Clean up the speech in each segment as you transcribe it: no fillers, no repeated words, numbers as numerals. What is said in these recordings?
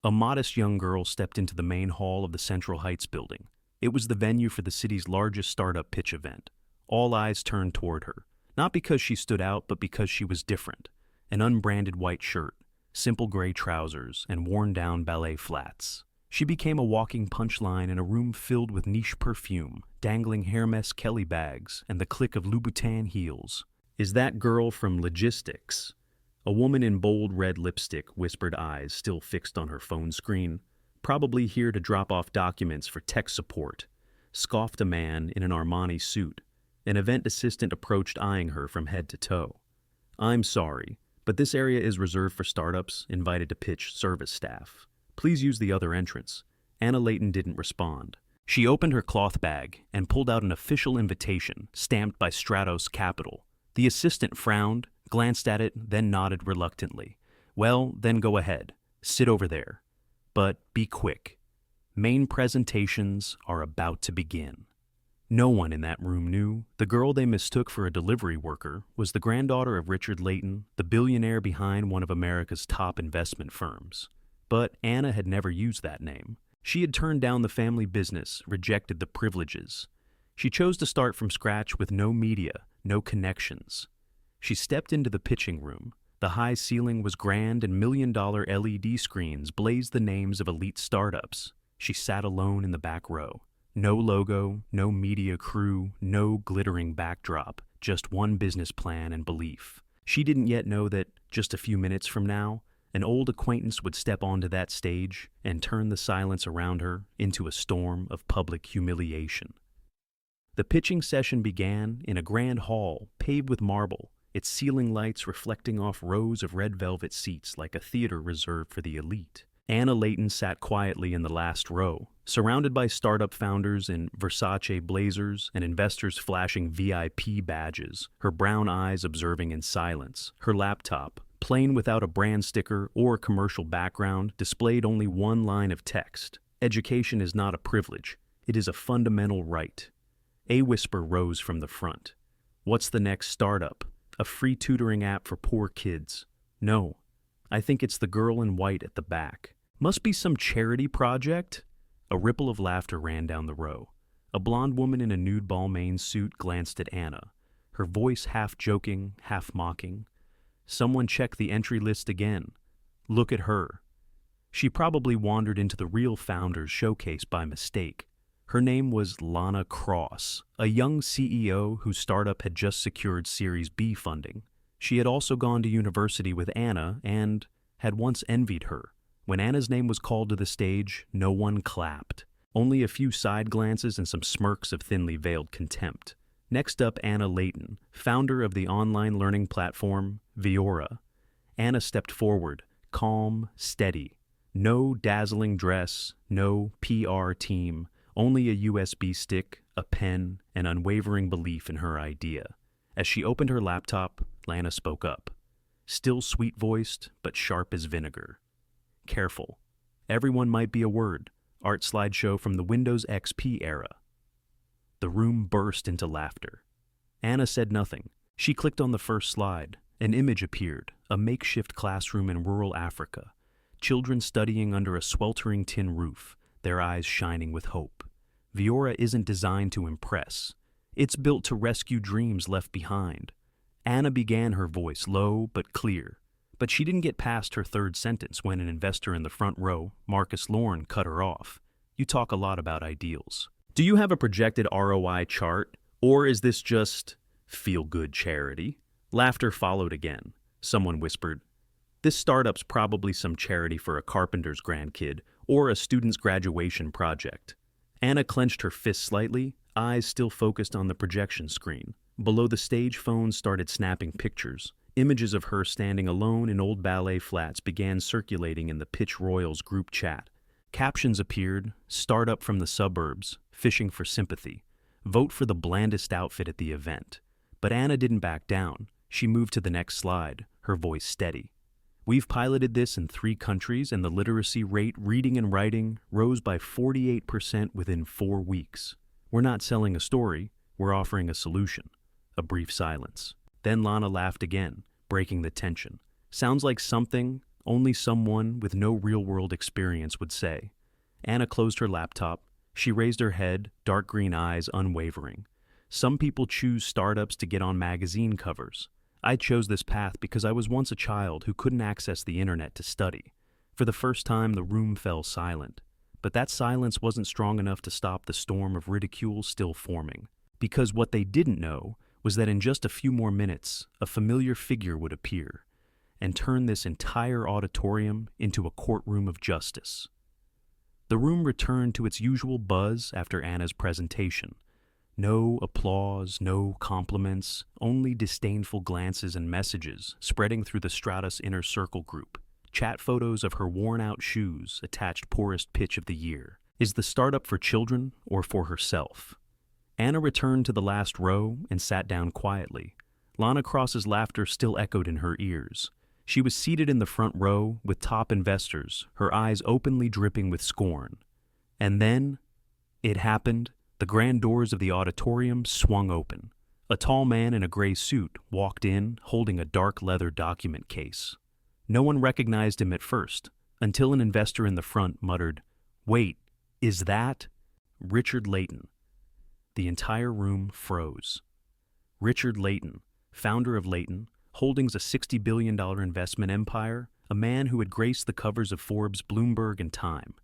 A modest young girl stepped into the main hall of the Central Heights building. It was the venue for the city's largest startup pitch event. All eyes turned toward her, not because she stood out, but because she was different. An unbranded white shirt, simple gray trousers, and worn-down ballet flats. She became a walking punchline in a room filled with niche perfume, dangling Hermes Kelly bags, and the click of Louboutin heels. "Is that girl from Logistics?" A woman in bold red lipstick whispered, eyes still fixed on her phone screen. "Probably here to drop off documents for tech support," scoffed a man in an Armani suit. An event assistant approached, eyeing her from head to toe. "I'm sorry, but this area is reserved for startups invited to pitch service staff. Please use the other entrance." Anna Layton didn't respond. She opened her cloth bag and pulled out an official invitation stamped by Stratos Capital. The assistant frowned, glanced at it, then nodded reluctantly. "Well, then go ahead. Sit over there. But be quick. Main presentations are about to begin." No one in that room knew the girl they mistook for a delivery worker was the granddaughter of Richard Layton, the billionaire behind one of America's top investment firms. But Anna had never used that name. She had turned down the family business, rejected the privileges. She chose to start from scratch with no media, no connections. She stepped into the pitching room. The high ceiling was grand, and million-dollar LED screens blazed the names of elite startups. She sat alone in the back row. No logo, no media crew, no glittering backdrop, just one business plan and belief. She didn't yet know that, just a few minutes from now, an old acquaintance would step onto that stage and turn the silence around her into a storm of public humiliation. The pitching session began in a grand hall paved with marble, its ceiling lights reflecting off rows of red velvet seats like a theater reserved for the elite. Anna Layton sat quietly in the last row, surrounded by startup founders in Versace blazers and investors flashing VIP badges, her brown eyes observing in silence. Her laptop, plain without a brand sticker or commercial background, displayed only one line of text. "Education is not a privilege. It is a fundamental right." A whisper rose from the front. "What's the next startup? A free tutoring app for poor kids?" "No, I think it's the girl in white at the back." "Must be some charity project?" A ripple of laughter ran down the row. A blonde woman in a nude Balmain suit glanced at Anna, her voice half joking, half mocking. "Someone check the entry list again. Look at her." She probably wandered into the real founders showcase by mistake. Her name was Lana Cross, a young CEO whose startup had just secured Series B funding. She had also gone to university with Anna and had once envied her. When Anna's name was called to the stage, no one clapped. Only a few side glances and some smirks of thinly veiled contempt. Next up, Anna Layton, founder of the online learning platform Viora. Anna stepped forward, calm, steady. No dazzling dress, no PR team, only a USB stick, a pen, and unwavering belief in her idea. As she opened her laptop, Lana spoke up. Still sweet-voiced, but sharp as vinegar. "Careful. Everyone might be a word." Art slideshow from the Windows XP era. The room burst into laughter. Anna said nothing. She clicked on the first slide. An image appeared, a makeshift classroom in rural Africa. Children studying under a sweltering tin roof, their eyes shining with hope. Viora isn't designed to impress. It's built to rescue dreams left behind. Anna began, her voice low but clear. But she didn't get past her third sentence when an investor in the front row, Marcus Lorne, cut her off. "You talk a lot about ideals. Do you have a projected ROI chart, or is this just feel-good charity?" Laughter followed again. Someone whispered, "This startup's probably some charity for a carpenter's grandkid or a student's graduation project." Anna clenched her fist slightly, eyes still focused on the projection screen. Below the stage, phones started snapping pictures. Images of her standing alone in old ballet flats began circulating in the Pitch Royals group chat. Captions appeared, "Startup from the suburbs, fishing for sympathy. Vote for the blandest outfit at the event." But Anna didn't back down. She moved to the next slide, her voice steady. "We've piloted this in 3 countries, and the literacy rate, reading and writing, rose by 48% within 4 weeks. We're not selling a story, we're offering a solution." A brief silence. Then Lana laughed again, breaking the tension. "Sounds like something only someone with no real-world experience would say. Anna closed her laptop. She raised her head, dark green eyes unwavering. Some people choose startups to get on magazine covers. I chose this path because I was once a child who couldn't access the internet to study. For the first time, the room fell silent. But that silence wasn't strong enough to stop the storm of ridicule still forming. Because what they didn't know was that in just a few more minutes, a familiar figure would appear and turn this entire auditorium into a courtroom of justice. The room returned to its usual buzz after Anna's presentation. No applause, no compliments, only disdainful glances and messages spreading through the Stratus Inner Circle group. Chat photos of her worn-out shoes attached poorest pitch of the year. Is the startup for children or for herself? Anna returned to the last row and sat down quietly. Lana Cross's laughter still echoed in her ears. She was seated in the front row with top investors, her eyes openly dripping with scorn. And then, it happened. The grand doors of the auditorium swung open. A tall man in a gray suit walked in, holding a dark leather document case. No one recognized him at first, until an investor in the front muttered, "Wait, is that Richard Layton?" The entire room froze. Richard Layton, founder of Layton, Holdings a $60 billion investment empire, a man who had graced the covers of Forbes, Bloomberg, and Time.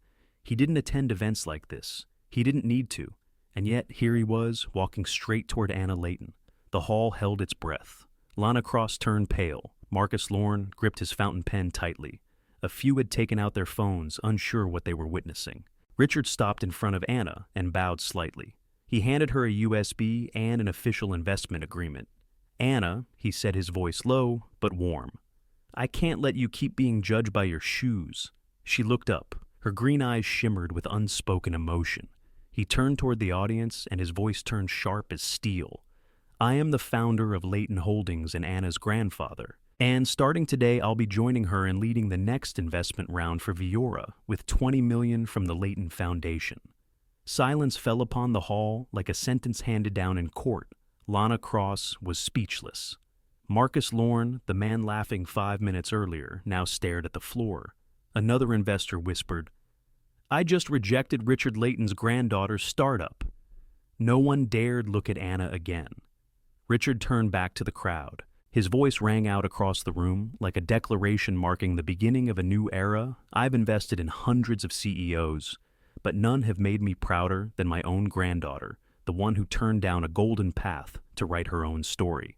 He didn't attend events like this. He didn't need to. And yet, here he was, walking straight toward Anna Layton. The hall held its breath. Lana Cross turned pale. Marcus Lorne gripped his fountain pen tightly. A few had taken out their phones, unsure what they were witnessing. Richard stopped in front of Anna and bowed slightly. He handed her a USB and an official investment agreement. "Anna," he said, his voice low but warm, "I can't let you keep being judged by your shoes." She looked up. Her green eyes shimmered with unspoken emotion. He turned toward the audience, and his voice turned sharp as steel. "I am the founder of Layton Holdings and Anna's grandfather. And starting today, I'll be joining her in leading the next investment round for Viora with $20 million from the Layton Foundation." Silence fell upon the hall like a sentence handed down in court. Lana Cross was speechless. Marcus Lorne, the man laughing 5 minutes earlier, now stared at the floor. Another investor whispered, "I just rejected Richard Layton's granddaughter's startup." No one dared look at Anna again. Richard turned back to the crowd. His voice rang out across the room like a declaration marking the beginning of a new era. "I've invested in hundreds of CEOs, but none have made me prouder than my own granddaughter, the one who turned down a golden path to write her own story.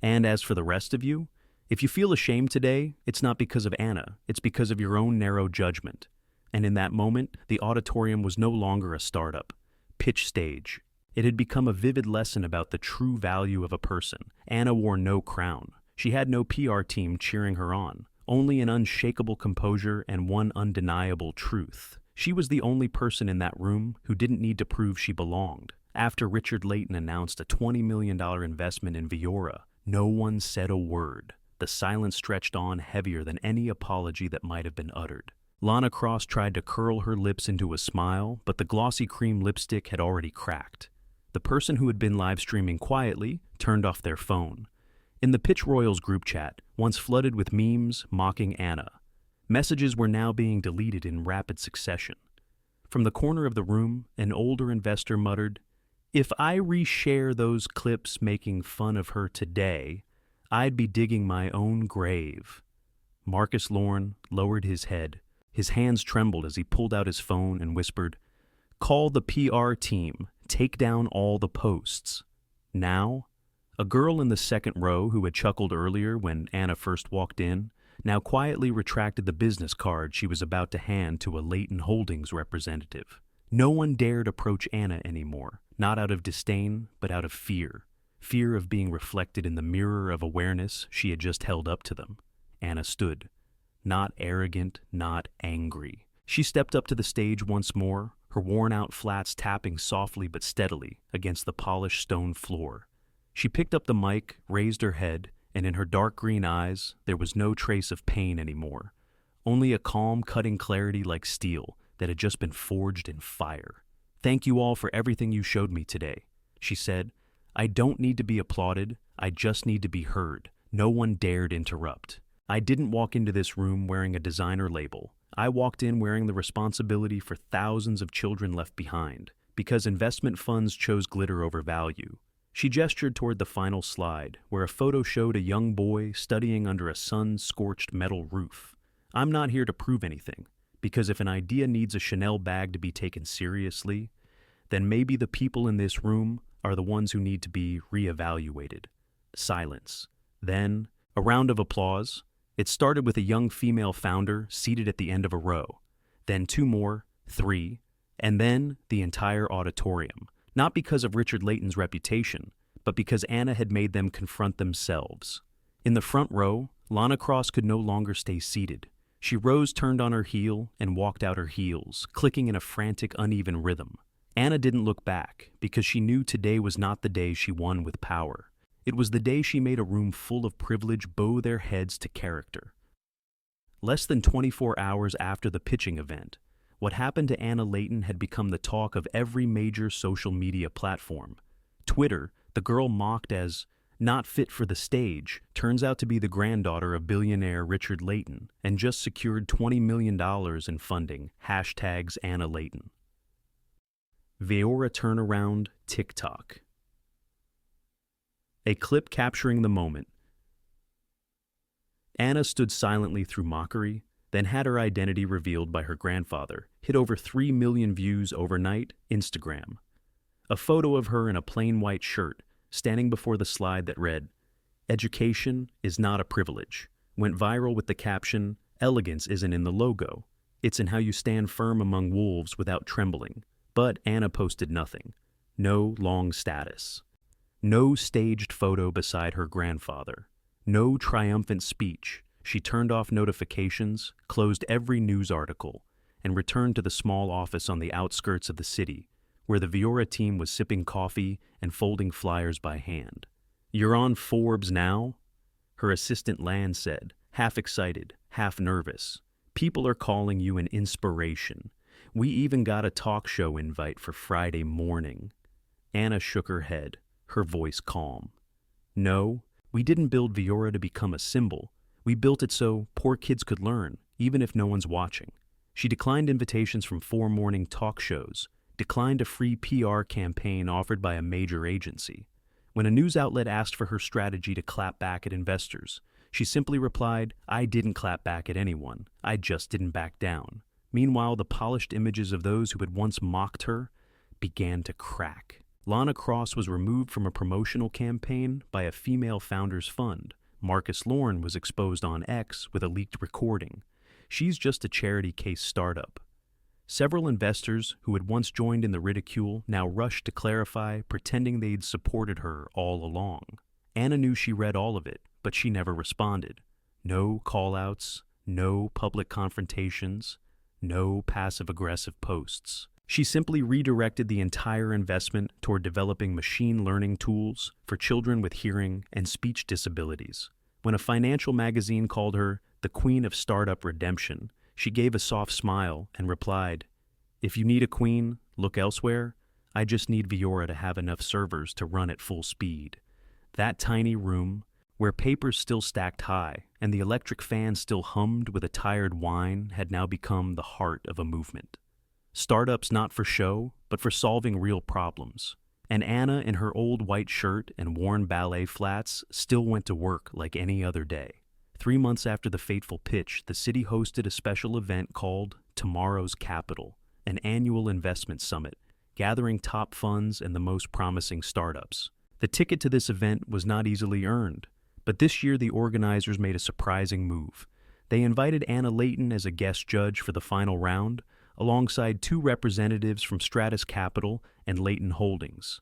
And as for the rest of you, if you feel ashamed today, it's not because of Anna, it's because of your own narrow judgment." And in that moment, the auditorium was no longer a startup, pitch stage. It had become a vivid lesson about the true value of a person. Anna wore no crown. She had no PR team cheering her on, only an unshakable composure and one undeniable truth. She was the only person in that room who didn't need to prove she belonged. After Richard Layton announced a $20 million investment in Viora, no one said a word. The silence stretched on heavier than any apology that might have been uttered. Lana Cross tried to curl her lips into a smile, but the glossy cream lipstick had already cracked. The person who had been live streaming quietly turned off their phone. In the Pitch Royals group chat, once flooded with memes mocking Anna, messages were now being deleted in rapid succession. From the corner of the room, an older investor muttered, "If I reshare those clips making fun of her today, I'd be digging my own grave." Marcus Lorne lowered his head. His hands trembled as he pulled out his phone and whispered, "Call the PR team. Take down all the posts." Now, a girl in the second row who had chuckled earlier when Anna first walked in, now quietly retracted the business card she was about to hand to a Layton Holdings representative. No one dared approach Anna anymore, not out of disdain, but out of fear. Fear of being reflected in the mirror of awareness she had just held up to them. Anna stood, not arrogant, not angry. She stepped up to the stage once more, her worn-out flats tapping softly but steadily against the polished stone floor. She picked up the mic, raised her head, and in her dark green eyes there was no trace of pain anymore, only a calm, cutting clarity like steel that had just been forged in fire. "Thank you all for everything you showed me today," she said. "I don't need to be applauded, I just need to be heard." No one dared interrupt. I didn't walk into this room wearing a designer label. I walked in wearing the responsibility for thousands of children left behind, because investment funds chose glitter over value. She gestured toward the final slide, where a photo showed a young boy studying under a sun-scorched metal roof. I'm not here to prove anything, because if an idea needs a Chanel bag to be taken seriously, then maybe the people in this room are the ones who need to be reevaluated. Silence. Then, a round of applause. It started with a young female founder seated at the end of a row, then two more, three, and then the entire auditorium. Not because of Richard Layton's reputation, but because Anna had made them confront themselves. In the front row, Lana Cross could no longer stay seated. She rose, turned on her heel, and walked out her heels, clicking in a frantic, uneven rhythm. Anna didn't look back, because she knew today was not the day she won with power. It was the day she made a room full of privilege bow their heads to character. Less than 24 hours after the pitching event, what happened to Anna Layton had become the talk of every major social media platform. Twitter, the girl mocked as not fit for the stage, turns out to be the granddaughter of billionaire Richard Layton and just secured $20 million in funding, hashtags Anna Layton. Viora turnaround TikTok. A clip capturing the moment. Anna stood silently through mockery, then had her identity revealed by her grandfather, hit over 3 million views overnight, Instagram. A photo of her in a plain white shirt, standing before the slide that read, "Education is not a privilege," went viral with the caption, "Elegance isn't in the logo. It's in how you stand firm among wolves without trembling." But Anna posted nothing. No long status. No staged photo beside her grandfather. No triumphant speech. She turned off notifications, closed every news article, and returned to the small office on the outskirts of the city, where the Viora team was sipping coffee and folding flyers by hand. "You're on Forbes now?" her assistant Lan said, half excited, half nervous. "People are calling you an inspiration. We even got a talk show invite for Friday morning." Anna shook her head, her voice calm. "No, we didn't build Viora to become a symbol. We built it so poor kids could learn, even if no one's watching." She declined invitations from 4 morning talk shows, declined a free PR campaign offered by a major agency. When a news outlet asked for her strategy to clap back at investors, she simply replied, "I didn't clap back at anyone. I just didn't back down." Meanwhile, the polished images of those who had once mocked her began to crack. Lana Cross was removed from a promotional campaign by a female founders fund. Marcus Lorne was exposed on X with a leaked recording. She's just a charity case startup. Several investors who had once joined in the ridicule now rushed to clarify, pretending they'd supported her all along. Anna knew she read all of it, but she never responded. No call-outs, no public confrontations, no passive-aggressive posts. She simply redirected the entire investment toward developing machine learning tools for children with hearing and speech disabilities. When a financial magazine called her the Queen of Startup Redemption, she gave a soft smile and replied, "If you need a queen, look elsewhere. I just need Viora to have enough servers to run at full speed." That tiny room, where papers still stacked high and the electric fan still hummed with a tired whine, had now become the heart of a movement. Startups not for show, but for solving real problems. And Anna, in her old white shirt and worn ballet flats, still went to work like any other day. 3 months after the fateful pitch, the city hosted a special event called Tomorrow's Capital, an annual investment summit, gathering top funds and the most promising startups. The ticket to this event was not easily earned, but this year the organizers made a surprising move. They invited Anna Layton as a guest judge for the final round, alongside 2 representatives from Stratus Capital and Layton Holdings.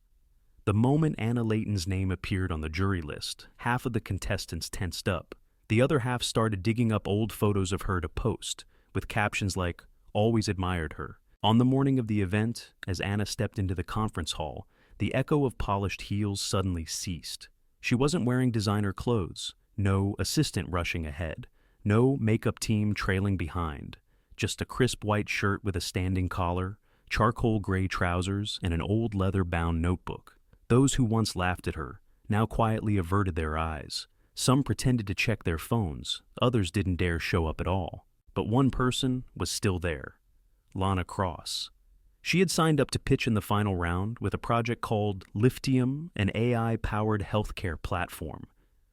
The moment Anna Layton's name appeared on the jury list, half of the contestants tensed up. The other half started digging up old photos of her to post, with captions like, "Always admired her." On the morning of the event, as Anna stepped into the conference hall, the echo of polished heels suddenly ceased. She wasn't wearing designer clothes, no assistant rushing ahead, no makeup team trailing behind. Just a crisp white shirt with a standing collar, charcoal gray trousers, and an old leather-bound notebook. Those who once laughed at her now quietly averted their eyes. Some pretended to check their phones, others didn't dare show up at all. But one person was still there, Lana Cross. She had signed up to pitch in the final round with a project called Liftium, an AI-powered healthcare platform.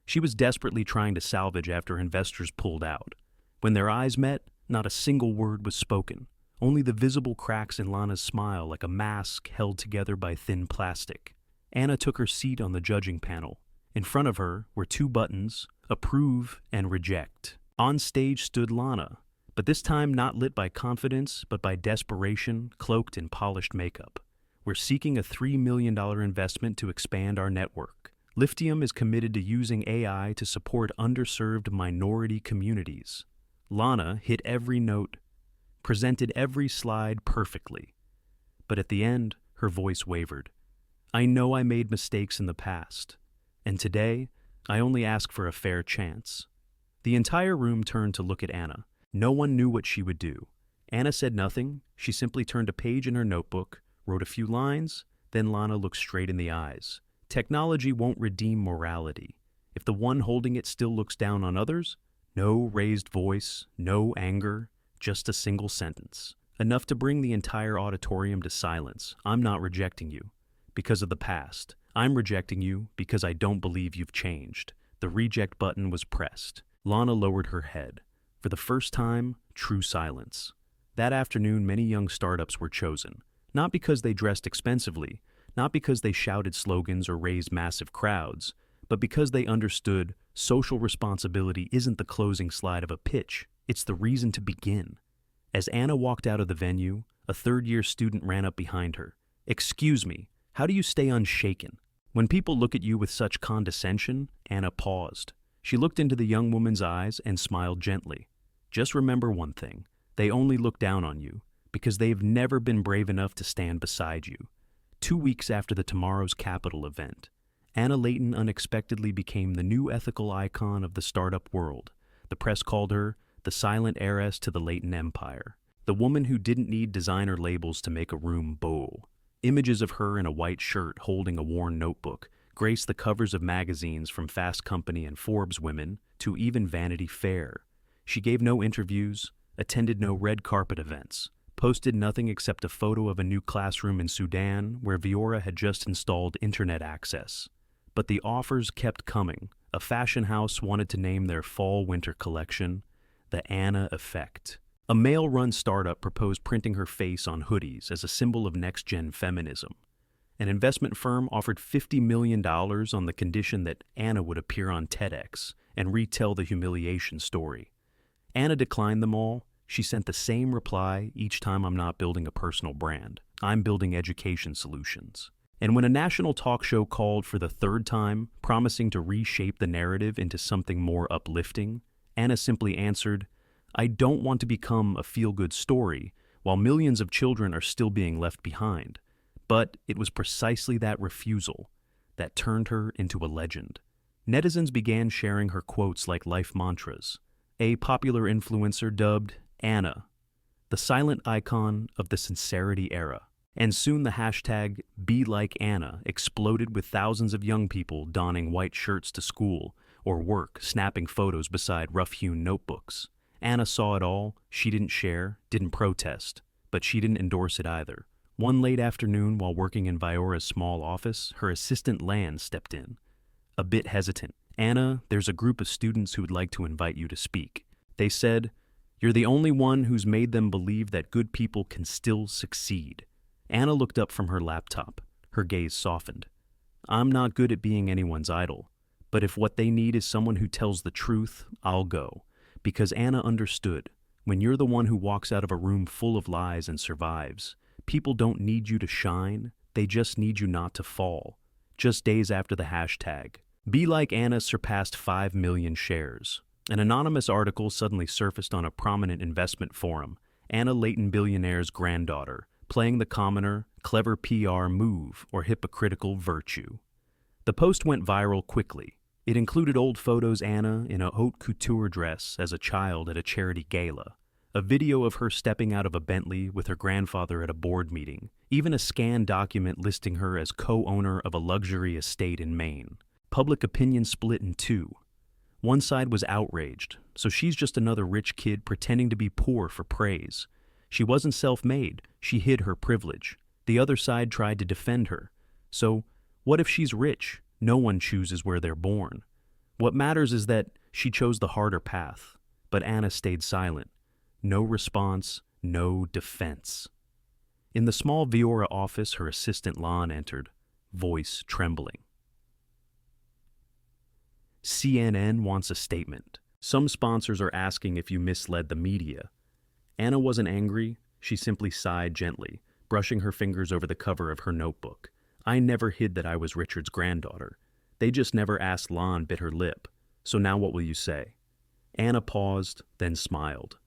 She was desperately trying to salvage after investors pulled out. When their eyes met, not a single word was spoken, only the visible cracks in Lana's smile like a mask held together by thin plastic. Anna took her seat on the judging panel. In front of her were two buttons, approve and reject. On stage stood Lana, but this time not lit by confidence, but by desperation, cloaked in polished makeup. We're seeking a $3 million investment to expand our network. Liftium is committed to using AI to support underserved minority communities. Lana hit every note, presented every slide perfectly. But at the end, her voice wavered. I know I made mistakes in the past, and today, I only ask for a fair chance. The entire room turned to look at Anna. No one knew what she would do. Anna said nothing. She simply turned a page in her notebook, wrote a few lines, then Lana looked straight in the eyes. Technology won't redeem morality. If the one holding it still looks down on others, no raised voice, no anger, just a single sentence. Enough to bring the entire auditorium to silence. I'm not rejecting you because of the past. I'm rejecting you because I don't believe you've changed. The reject button was pressed. Lana lowered her head. For the first time, true silence. That afternoon, many young startups were chosen, not because they dressed expensively, not because they shouted slogans or raised massive crowds, but because they understood social responsibility isn't the closing slide of a pitch, it's the reason to begin. As Anna walked out of the venue, a third-year student ran up behind her. Excuse me, how do you stay unshaken? When people look at you with such condescension, Anna paused. She looked into the young woman's eyes and smiled gently. Just remember one thing. They only look down on you because they've never been brave enough to stand beside you. 2 weeks after the Tomorrow's Capital event, Anna Layton unexpectedly became the new ethical icon of the startup world. The press called her the silent heiress to the Layton empire, the woman who didn't need designer labels to make a room beau. Images of her in a white shirt holding a worn notebook graced the covers of magazines from Fast Company and Forbes Women to even Vanity Fair. She gave no interviews, attended no red carpet events, posted nothing except a photo of a new classroom in Sudan where Viora had just installed internet access. But the offers kept coming. A fashion house wanted to name their fall-winter collection the Anna Effect. A male-run startup proposed printing her face on hoodies as a symbol of next-gen feminism. An investment firm offered $50 million on the condition that Anna would appear on TEDx and retell the humiliation story. Anna declined them all. She sent the same reply each time: I'm not building a personal brand. I'm building education solutions. And when a national talk show called for the third time, promising to reshape the narrative into something more uplifting, Anna simply answered, I don't want to become a feel-good story while millions of children are still being left behind. But it was precisely that refusal that turned her into a legend. Netizens began sharing her quotes like life mantras. A popular influencer dubbed Anna the silent icon of the sincerity era. And soon the hashtag #BeLikeAnna exploded with thousands of young people donning white shirts to school or work, snapping photos beside rough-hewn notebooks. Anna saw it all. She didn't share, didn't protest, but she didn't endorse it either. One late afternoon, while working in Viora's small office, her assistant Lan stepped in. A bit hesitant. Anna, there's a group of students who would like to invite you to speak. They said, you're the only one who's made them believe that good people can still succeed. Anna looked up from her laptop. Her gaze softened. I'm not good at being anyone's idol, but if what they need is someone who tells the truth, I'll go. Because Anna understood, when you're the one who walks out of a room full of lies and survives, people don't need you to shine, they just need you not to fall. Just days after the hashtag, #BeLikeAnna surpassed 5 million shares. An anonymous article suddenly surfaced on a prominent investment forum, Anna Layton Billionaire's Granddaughter, playing the commoner, clever PR move, or hypocritical virtue. The post went viral quickly. It included old photos Anna in a haute couture dress as a child at a charity gala, a video of her stepping out of a Bentley with her grandfather at a board meeting, even a scanned document listing her as co-owner of a luxury estate in Maine. Public opinion split in two. One side was outraged, so she's just another rich kid pretending to be poor for praise. She wasn't self-made, she hid her privilege. The other side tried to defend her. So, what if she's rich? No one chooses where they're born. What matters is that she chose the harder path. But Anna stayed silent. No response, no defense. In the small Viora office, her assistant Lon entered, voice trembling. CNN wants a statement. Some sponsors are asking if you misled the media. Anna wasn't angry, she simply sighed gently, brushing her fingers over the cover of her notebook. I never hid that I was Richard's granddaughter. They just never asked. Lon bit her lip. So now what will you say? Anna paused, then smiled.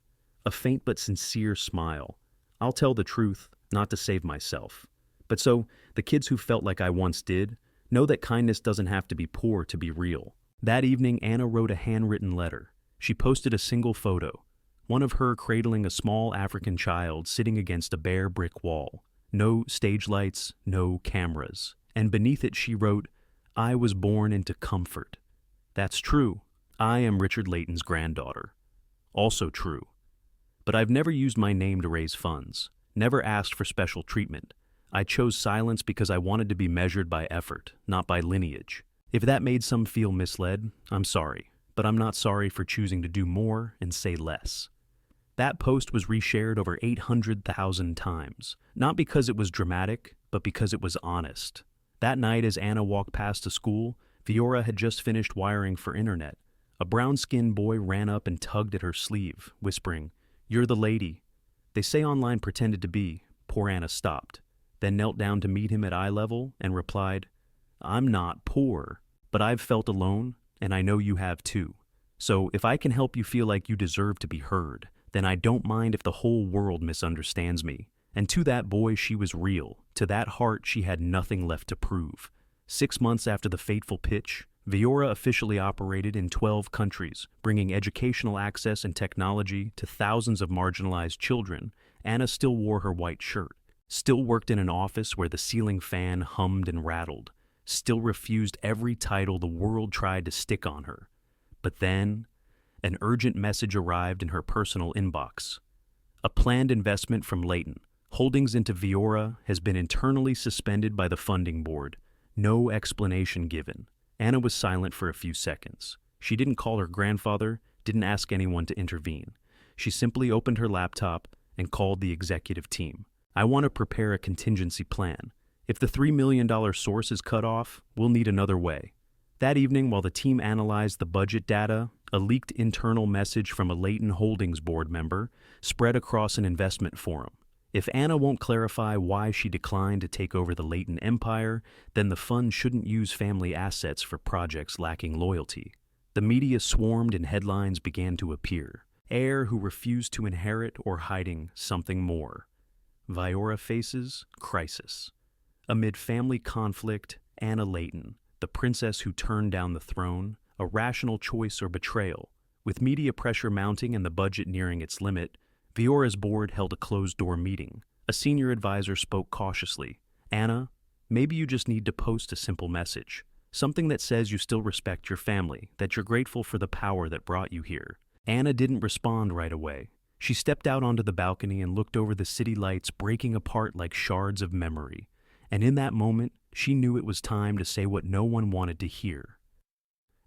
A faint but sincere smile. I'll tell the truth, not to save myself. But so, the kids who felt like I once did, know that kindness doesn't have to be poor to be real. That evening, Anna wrote a handwritten letter. She posted a single photo, one of her cradling a small African child sitting against a bare brick wall. No stage lights, no cameras. And beneath it she wrote, I was born into comfort. That's true. I am Richard Layton's granddaughter. Also true. But I've never used my name to raise funds, never asked for special treatment. I chose silence because I wanted to be measured by effort, not by lineage. If that made some feel misled, I'm sorry, but I'm not sorry for choosing to do more and say less. That post was reshared over 800,000 times, not because it was dramatic, but because it was honest. That night as Anna walked past the school, Viora had just finished wiring for internet. A brown-skinned boy ran up and tugged at her sleeve, whispering, You're the lady. They say online pretended to be. Poor Anna stopped, then knelt down to meet him at eye level and replied, I'm not poor, but I've felt alone, and I know you have too. So if I can help you feel like you deserve to be heard, then I don't mind if the whole world misunderstands me. And to that boy, she was real. To that heart, she had nothing left to prove. 6 months after the fateful pitch, Viora officially operated in 12 countries, bringing educational access and technology to thousands of marginalized children. Anna still wore her white shirt, still worked in an office where the ceiling fan hummed and rattled, still refused every title the world tried to stick on her. But then, an urgent message arrived in her personal inbox. A planned investment from Layton. Holdings into Viora has been internally suspended by the funding board. No explanation given. Anna was silent for a few seconds. She didn't call her grandfather, didn't ask anyone to intervene. She simply opened her laptop and called the executive team. I want to prepare a contingency plan. If the $3 million source is cut off, we'll need another way. That evening, while the team analyzed the budget data, a leaked internal message from a Layton Holdings board member spread across an investment forum. If Anna won't clarify why she declined to take over the Layton empire, then the fund shouldn't use family assets for projects lacking loyalty. The media swarmed and headlines began to appear. Heir who refused to inherit or hiding something more. Viora faces crisis. Amid family conflict, Anna Layton, the princess who turned down the throne, a rational choice or betrayal. With media pressure mounting and the budget nearing its limit, Viora's board held a closed-door meeting. A senior advisor spoke cautiously. Anna, maybe you just need to post a simple message. Something that says you still respect your family, that you're grateful for the power that brought you here. Anna didn't respond right away. She stepped out onto the balcony and looked over the city lights breaking apart like shards of memory. And in that moment, she knew it was time to say what no one wanted to hear.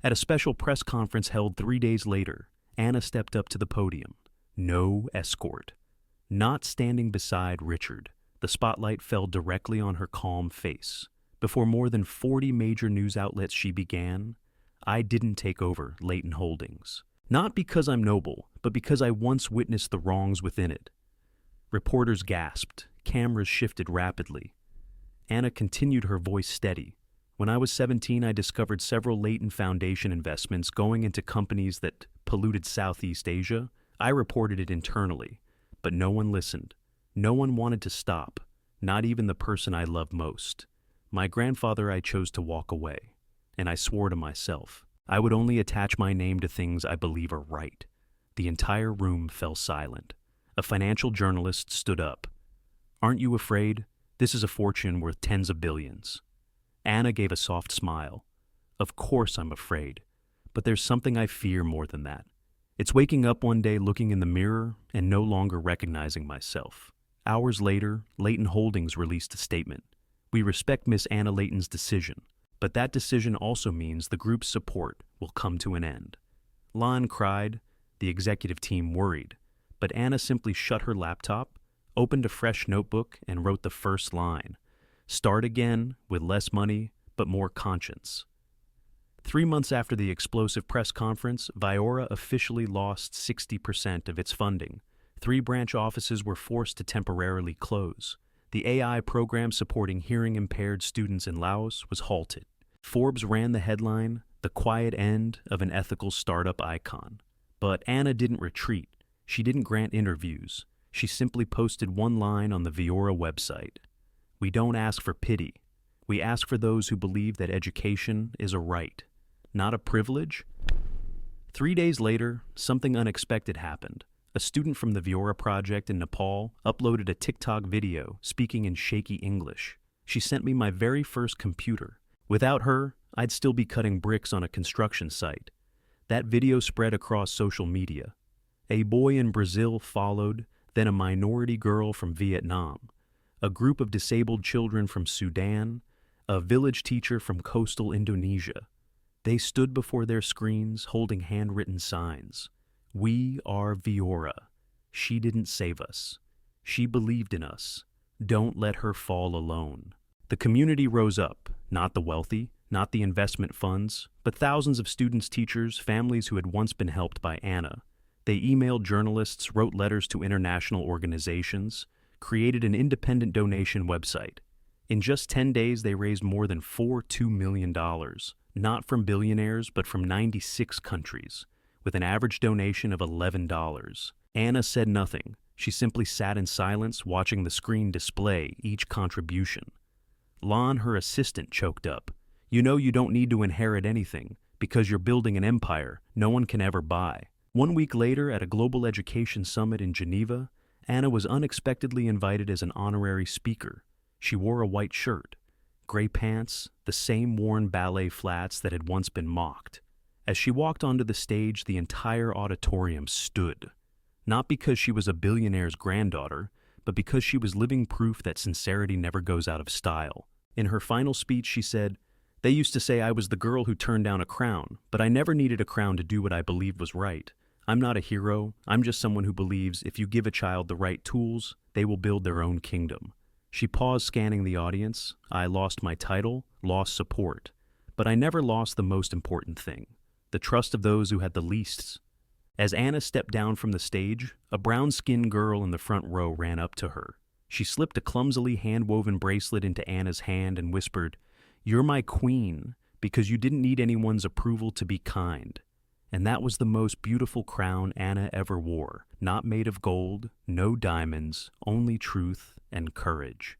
At a special press conference held 3 days later, Anna stepped up to the podium. No escort. Not standing beside Richard, the spotlight fell directly on her calm face. Before more than 40 major news outlets she began, I didn't take over Layton Holdings. Not because I'm noble, but because I once witnessed the wrongs within it. Reporters gasped, cameras shifted rapidly. Anna continued, her voice steady. When I was 17, I discovered several Layton Foundation investments going into companies that polluted Southeast Asia. I reported it internally, but no one listened. No one wanted to stop, not even the person I loved most. My grandfather, I chose to walk away, and I swore to myself I would only attach my name to things I believe are right. The entire room fell silent. A financial journalist stood up. Aren't you afraid? This is a fortune worth tens of billions. Anna gave a soft smile. Of course I'm afraid, But there's something I fear more than that. It's waking up one day looking in the mirror and no longer recognizing myself. Hours later, Layton Holdings released a statement. We respect Miss Anna Layton's decision, but that decision also means the group's support will come to an end. Lon cried, the executive team worried, but Anna simply shut her laptop, opened a fresh notebook, and wrote the first line. Start again with less money, but more conscience. 3 months after the explosive press conference, Viora officially lost 60% of its funding. 3 branch offices were forced to temporarily close. The AI program supporting hearing-impaired students in Laos was halted. Forbes ran the headline, "The Quiet End of an Ethical Startup Icon." But Anna didn't retreat. She didn't grant interviews. She simply posted one line on the Viora website. We don't ask for pity. We ask for those who believe that education is a right, not a privilege. 3 days later, something unexpected happened. A student from the Viora project in Nepal uploaded a TikTok video speaking in shaky English. She sent me my very first computer. Without her, I'd still be cutting bricks on a construction site. That video spread across social media. A boy in Brazil followed, then a minority girl from Vietnam, a group of disabled children from Sudan, a village teacher from coastal Indonesia. They stood before their screens holding handwritten signs. We are Viora. She didn't save us. She believed in us. Don't let her fall alone. The community rose up, not the wealthy, not the investment funds, but thousands of students, teachers, families who had once been helped by Anna. They emailed journalists, wrote letters to international organizations, created an independent donation website. In just 10 days, they raised more than $2 million, not from billionaires, but from 96 countries, with an average donation of $11. Anna said nothing. She simply sat in silence, watching the screen display each contribution. Lon, her assistant, choked up. You know you don't need to inherit anything, because you're building an empire no one can ever buy. 1 week later, at a global education summit in Geneva, Anna was unexpectedly invited as an honorary speaker. She wore a white shirt, gray pants, the same worn ballet flats that had once been mocked. As she walked onto the stage, the entire auditorium stood. Not because she was a billionaire's granddaughter, but because she was living proof that sincerity never goes out of style. In her final speech, she said, "They used to say I was the girl who turned down a crown, but I never needed a crown to do what I believed was right. I'm not a hero. I'm just someone who believes if you give a child the right tools, they will build their own kingdom." She paused, scanning the audience. I lost my title, lost support, but I never lost the most important thing, the trust of those who had the least. As Anna stepped down from the stage, a brown-skinned girl in the front row ran up to her. She slipped a clumsily hand-woven bracelet into Anna's hand and whispered, "You're my queen, because you didn't need anyone's approval to be kind." And that was the most beautiful crown Anna ever wore, not made of gold, no diamonds, only truth and courage.